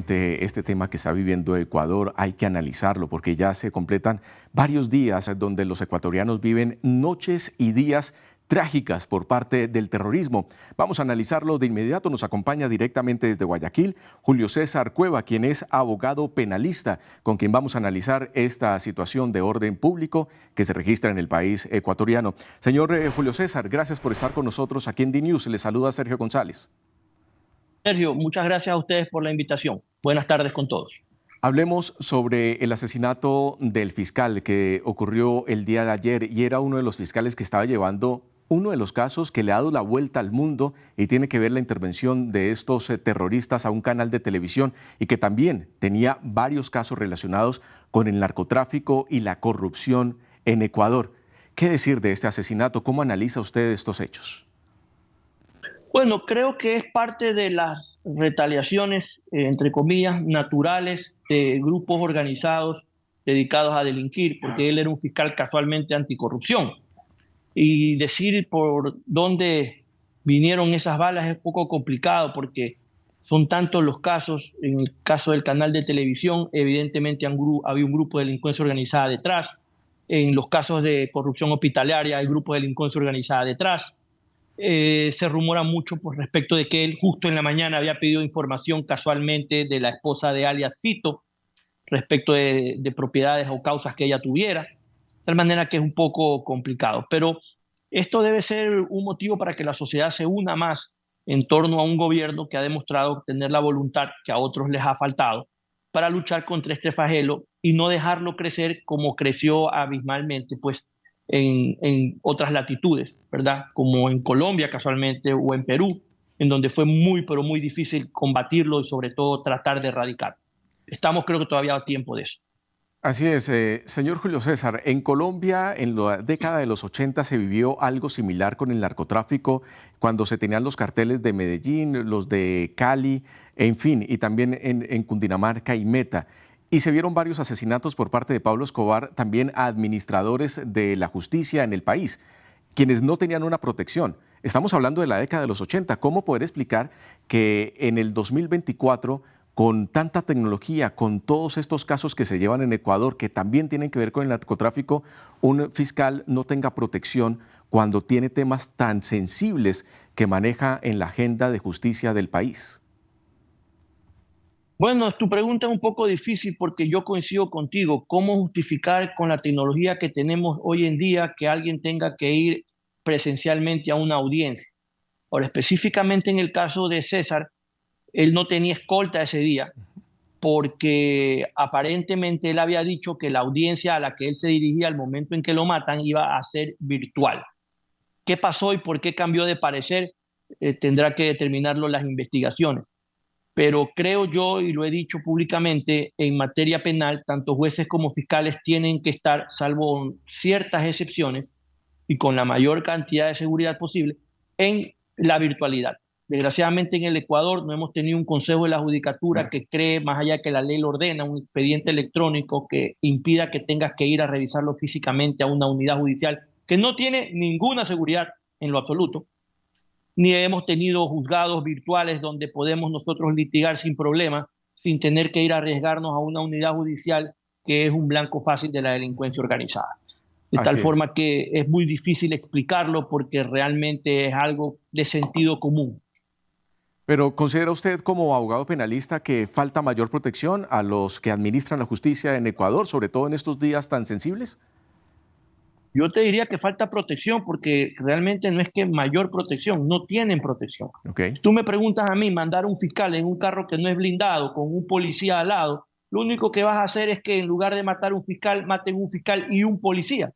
Definitivamente este tema que está viviendo Ecuador hay que analizarlo porque ya se completan varios días donde los ecuatorianos viven noches y días trágicas por parte del terrorismo. Vamos a analizarlo de inmediato. Nos acompaña directamente desde Guayaquil Julio César Cueva, quien es abogado penalista, con quien vamos a analizar esta situación de orden público que se registra en el país ecuatoriano. Señor Julio César, gracias por estar con nosotros aquí en DNews. Le saluda Sergio González. Sergio, muchas gracias a ustedes por la invitación. Buenas tardes con todos. Hablemos sobre el asesinato del fiscal que ocurrió el día de ayer y era uno de los fiscales que estaba llevando uno de los casos que le ha dado la vuelta al mundo y tiene que ver la intervención de estos terroristas a un canal de televisión y que también tenía varios casos relacionados con el narcotráfico y la corrupción en Ecuador. ¿Qué decir de este asesinato? ¿Cómo analiza usted estos hechos? Bueno, creo que es parte de las retaliaciones, entre comillas, naturales de grupos organizados dedicados a delinquir, porque él era un fiscal casualmente anticorrupción. Y decir por dónde vinieron esas balas es poco complicado porque son tantos los casos. En el caso del canal de televisión, evidentemente había un grupo de delincuencia organizada detrás. En los casos de corrupción hospitalaria hay grupos de delincuencia organizada detrás. Se rumora mucho por respecto de que él justo en la mañana había pedido información casualmente de la esposa de alias Fito respecto de propiedades o causas que ella tuviera, de tal manera que es un poco complicado. Pero esto debe ser un motivo para que la sociedad se una más en torno a un gobierno que ha demostrado tener la voluntad que a otros les ha faltado para luchar contra este flagelo y no dejarlo crecer como creció abismalmente, pues en otras latitudes, ¿verdad? Como en Colombia casualmente o en Perú, en donde fue muy, pero muy difícil combatirlo y sobre todo tratar de erradicarlo. Estamos creo que todavía a tiempo de eso. Así es, señor Julio César, en Colombia en la década de los 80 se vivió algo similar con el narcotráfico cuando se tenían los carteles de Medellín, los de Cali, en fin, y también en Cundinamarca y Meta. Y se vieron varios asesinatos por parte de Pablo Escobar, también a administradores de la justicia en el país, quienes no tenían una protección. Estamos hablando de la década de los 80. ¿Cómo poder explicar que en el 2024 con tanta tecnología, con todos estos casos que se llevan en Ecuador, que también tienen que ver con el narcotráfico, un fiscal no tenga protección cuando tiene temas tan sensibles que maneja en la agenda de justicia del país? Bueno, tu pregunta es un poco difícil porque yo coincido contigo. ¿Cómo justificar con la tecnología que tenemos hoy en día que alguien tenga que ir presencialmente a una audiencia? Ahora, específicamente en el caso de César, él no tenía escolta ese día porque aparentemente él había dicho que la audiencia a la que él se dirigía al momento en que lo matan iba a ser virtual. ¿Qué pasó y por qué cambió de parecer? Tendrá que determinarlo las investigaciones. Pero creo yo, y lo he dicho públicamente, en materia penal, tanto jueces como fiscales tienen que estar, salvo ciertas excepciones, y con la mayor cantidad de seguridad posible, en la virtualidad. Desgraciadamente en el Ecuador no hemos tenido un consejo de la judicatura que cree, más allá que la ley lo ordena, un expediente electrónico que impida que tengas que ir a revisarlo físicamente a una unidad judicial que no tiene ninguna seguridad en lo absoluto, ni hemos tenido juzgados virtuales donde podemos nosotros litigar sin problema, sin tener que ir a arriesgarnos a una unidad judicial que es un blanco fácil de la delincuencia organizada. De tal Así es. forma que es muy difícil explicarlo porque realmente es algo de sentido común. Pero ¿considera usted como abogado penalista que falta mayor protección a los que administran la justicia en Ecuador, sobre todo en estos días tan sensibles? Yo te diría que falta protección porque realmente no es que mayor protección, no tienen protección. Ok. Si tú me preguntas a mí, mandar un fiscal en un carro que no es blindado, con un policía al lado, lo único que vas a hacer es que en lugar de matar un fiscal, maten un fiscal y un policía.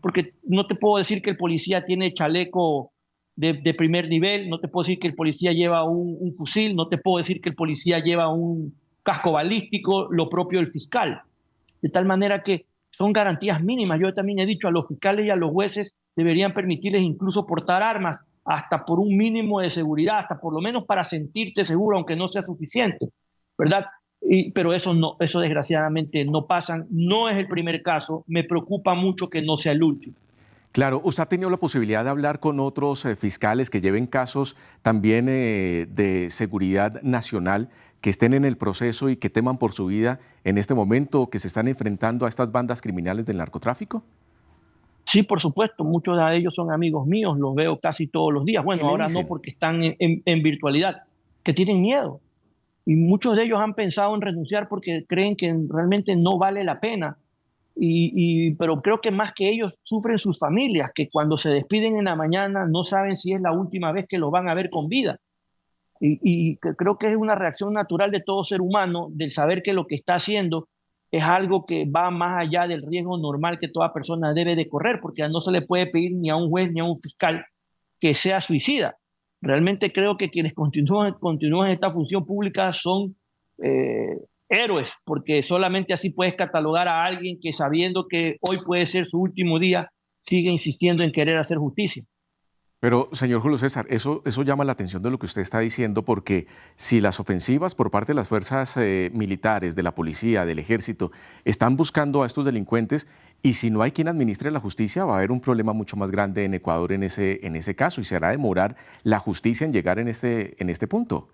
Porque no te puedo decir que el policía tiene chaleco de primer nivel, no te puedo decir que el policía lleva un fusil, no te puedo decir que el policía lleva un casco balístico, lo propio el fiscal. De tal manera que son garantías mínimas. Yo también he dicho a los fiscales y a los jueces deberían permitirles incluso portar armas hasta por un mínimo de seguridad, hasta por lo menos para sentirte seguro, aunque no sea suficiente, ¿verdad? Pero eso no, eso desgraciadamente no pasa. No es el primer caso. Me preocupa mucho que no sea el último. Claro, ¿usted ha tenido la posibilidad de hablar con otros fiscales que lleven casos también de seguridad nacional que estén en el proceso y que teman por su vida en este momento, que se están enfrentando a estas bandas criminales del narcotráfico? Sí, por supuesto, muchos de ellos son amigos míos, los veo casi todos los días. ¿Qué Bueno, le ahora no dicen? porque están en virtualidad, que tienen miedo. Y muchos de ellos han pensado en renunciar porque creen que realmente no vale la pena. Pero creo que más que ellos sufren sus familias, que cuando se despiden en la mañana no saben si es la última vez que los van a ver con vida. Creo que es una reacción natural de todo ser humano, del saber que lo que está haciendo es algo que va más allá del riesgo normal que toda persona debe de correr, porque no se le puede pedir ni a un juez ni a un fiscal que sea suicida. Realmente creo que quienes continúan esta función pública son eh, héroes, porque solamente así puedes catalogar a alguien que, sabiendo que hoy puede ser su último día, sigue insistiendo en querer hacer justicia. Pero, señor Julio César, eso llama la atención de lo que usted está diciendo, porque si las ofensivas por parte de las fuerzas militares, de la policía, del ejército, están buscando a estos delincuentes, y si no hay quien administre la justicia, va a haber un problema mucho más grande en Ecuador en ese caso, y se hará demorar la justicia en llegar en este punto.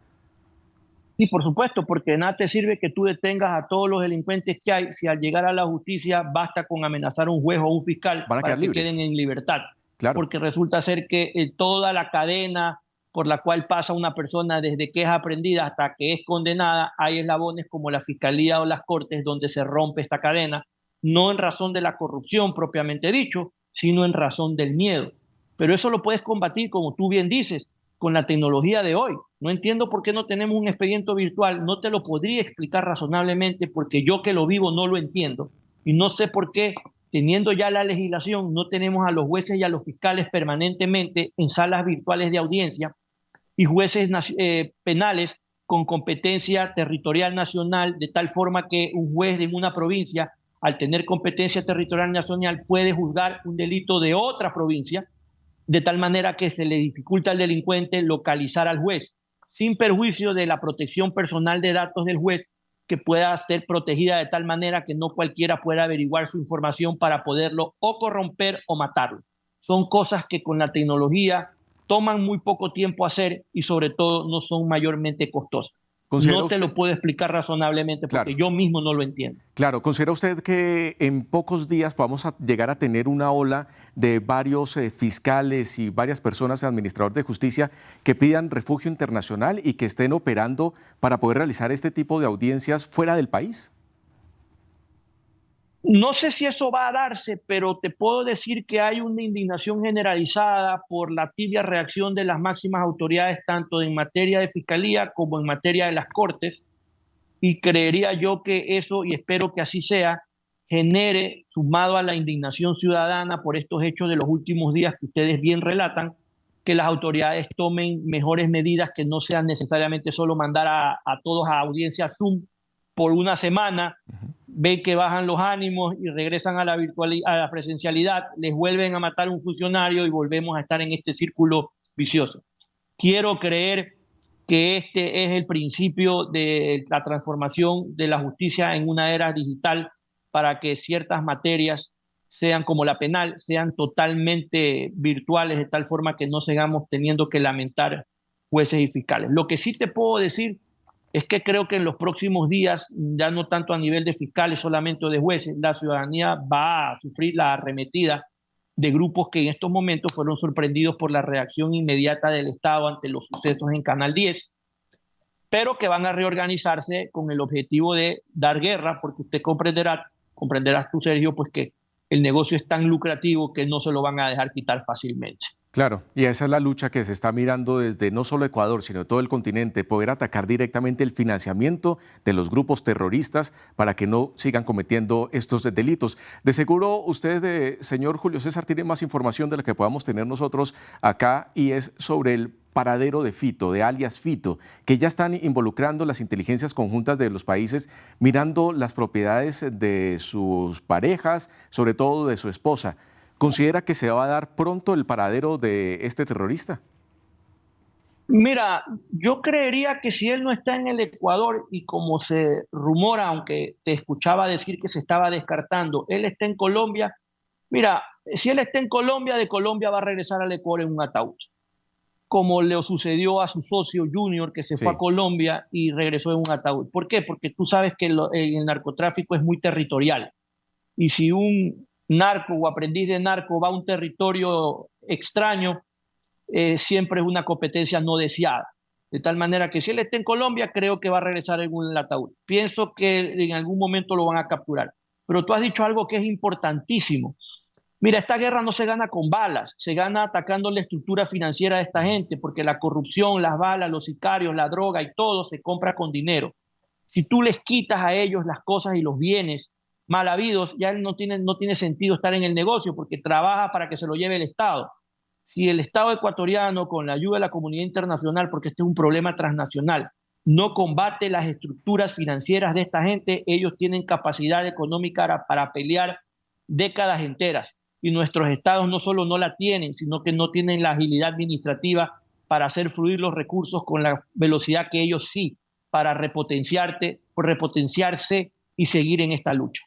Sí, por supuesto, porque nada te sirve que tú detengas a todos los delincuentes que hay si al llegar a la justicia basta con amenazar a un juez o un fiscal Van a para quedar que libres, queden en libertad. claro. Porque resulta ser que toda la cadena por la cual pasa una persona desde que es aprendida hasta que es condenada, hay eslabones como la fiscalía o las cortes donde se rompe esta cadena, no en razón de la corrupción propiamente dicho, sino en razón del miedo. Pero eso lo puedes combatir, como tú bien dices, con la tecnología de hoy. No entiendo por qué no tenemos un expediente virtual, no te lo podría explicar razonablemente porque yo que lo vivo no lo entiendo y no sé por qué, teniendo ya la legislación, no tenemos a los jueces y a los fiscales permanentemente en salas virtuales de audiencia y jueces penales con competencia territorial nacional, de tal forma que un juez en una provincia, al tener competencia territorial nacional, puede juzgar un delito de otra provincia de tal manera que se le dificulta al delincuente localizar al juez, sin perjuicio de la protección personal de datos del juez, que pueda ser protegida de tal manera que no cualquiera pueda averiguar su información para poderlo o corromper o matarlo. Son cosas que con la tecnología toman muy poco tiempo hacer y sobre todo no son mayormente costosas. ¿Considera No te usted? lo puedo explicar razonablemente porque Claro. yo mismo no lo entiendo. Claro, ¿considera usted que en pocos días vamos a llegar a tener una ola de varios fiscales y varias personas, administradores de justicia, que pidan refugio internacional y que estén operando para poder realizar este tipo de audiencias fuera del país? No sé si eso va a darse, pero te puedo decir que hay una indignación generalizada por la tibia reacción de las máximas autoridades, tanto en materia de fiscalía como en materia de las cortes, y creería yo que eso, y espero que así sea, genere, sumado a la indignación ciudadana por estos hechos de los últimos días que ustedes bien relatan, que las autoridades tomen mejores medidas, que no sean necesariamente solo mandar a todos a audiencia Zoom por una semana, Ujú. ven que bajan los ánimos y regresan a la virtualidad, a la presencialidad, les vuelven a matar a un funcionario y volvemos a estar en este círculo vicioso. Quiero creer que este es el principio de la transformación de la justicia en una era digital para que ciertas materias sean como la penal, sean totalmente virtuales, de tal forma que no sigamos teniendo que lamentar jueces y fiscales. Lo que sí te puedo decir es que creo que en los próximos días, ya no tanto a nivel de fiscales, solamente de jueces, la ciudadanía va a sufrir la arremetida de grupos que en estos momentos fueron sorprendidos por la reacción inmediata del Estado ante los sucesos en Canal 10, pero que van a reorganizarse con el objetivo de dar guerra, porque usted comprenderás tú, Sergio, pues que el negocio es tan lucrativo que no se lo van a dejar quitar fácilmente. Claro, y esa es la lucha que se está mirando desde no solo Ecuador, sino todo el continente, poder atacar directamente el financiamiento de los grupos terroristas para que no sigan cometiendo estos delitos. De seguro usted, señor Julio César, tiene más información de la que podamos tener nosotros acá y es sobre el paradero de Fito, de alias Fito, que ya están involucrando las inteligencias conjuntas de los países, mirando las propiedades de sus parejas, sobre todo de su esposa. ¿Considera que se va a dar pronto el paradero de este terrorista? Mira, yo creería que si él no está en el Ecuador y como se rumora, aunque te escuchaba decir que se estaba descartando, él está en Colombia. Mira, si él está en Colombia, de Colombia va a regresar al Ecuador en un ataúd. como le sucedió a su socio Junior, que se fue a Sí, Colombia y regresó en un ataúd. ¿Por qué? Porque tú sabes que el narcotráfico es muy territorial. Y si un narco o aprendiz de narco va a un territorio extraño, siempre es una competencia no deseada. De tal manera que si él está en Colombia, creo que va a regresar en un ataúd. Pienso que en algún momento lo van a capturar. Pero tú has dicho algo que es importantísimo. Mira, esta guerra no se gana con balas, se gana atacando la estructura financiera de esta gente, porque la corrupción, las balas, los sicarios, la droga y todo se compra con dinero. Si tú les quitas a ellos las cosas y los bienes mal habidos, ya no tiene sentido estar en el negocio porque trabaja para que se lo lleve el Estado. Si el Estado ecuatoriano, con la ayuda de la comunidad internacional, porque este es un problema transnacional, no combate las estructuras financieras de esta gente, ellos tienen capacidad económica para pelear décadas enteras. Y nuestros estados no solo no la tienen, sino que no tienen la agilidad administrativa para hacer fluir los recursos con la velocidad que ellos sí, para repotenciarse y seguir en esta lucha.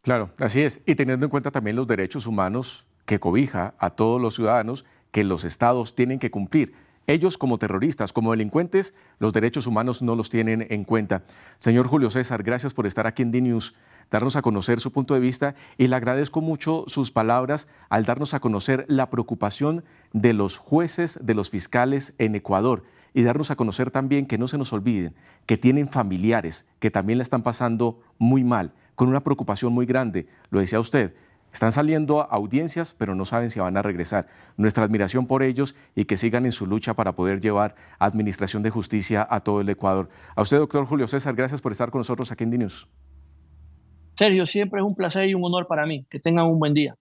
claro, así es. Y teniendo en cuenta también los derechos humanos que cobija a todos los ciudadanos que los estados tienen que cumplir. Ellos como terroristas, como delincuentes, los derechos humanos no los tienen en cuenta. Señor Julio César, gracias por estar aquí en DNews, darnos a conocer su punto de vista y le agradezco mucho sus palabras al darnos a conocer la preocupación de los jueces, de los fiscales en Ecuador y darnos a conocer también que no se nos olviden que tienen familiares que también la están pasando muy mal, con una preocupación muy grande. Lo decía usted, están saliendo a audiencias, pero no saben si van a regresar. Nuestra admiración por ellos y que sigan en su lucha para poder llevar administración de justicia a todo el Ecuador. A usted, doctor Julio César, gracias por estar con nosotros aquí en DNews. Sergio, siempre es un placer y un honor para mí. Que tengan un buen día.